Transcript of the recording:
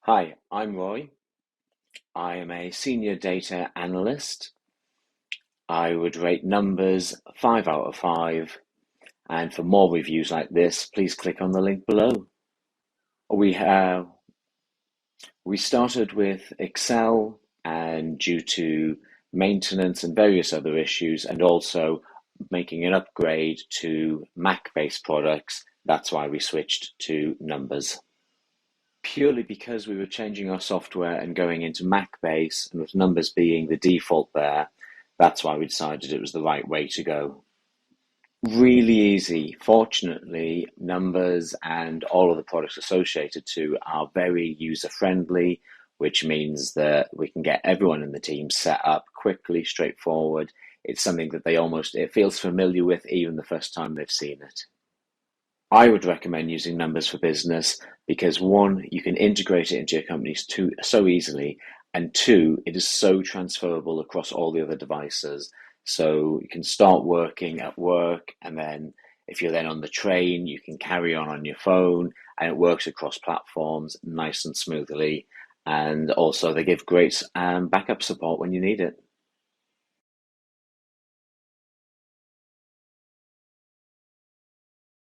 Hi, I'm Roy. I am a senior data analyst. I would rate numbers 5 out of 5. And for more reviews like this, please click on the link below. We have we started with Excel, and due to maintenance and various other issues, and also making an upgrade to Mac-based products, that's why we switched to numbers. Purely because we were changing our software and going into Mac base, and with numbers being the default there, that's why we decided it was the right way to go. Really easy. Fortunately, numbers and all of the products associated to are very user friendly, which means that we can get everyone in the team set up quickly, straightforward. It's something that it feels familiar with even the first time they've seen it. I would recommend using Numbers for Business because one, you can integrate it into your companies so easily, and two, it is so transferable across all the other devices. So you can start working at work, and then if you're then on the train, you can carry on your phone, and it works across platforms nice and smoothly. And also, they give great backup support when you need it.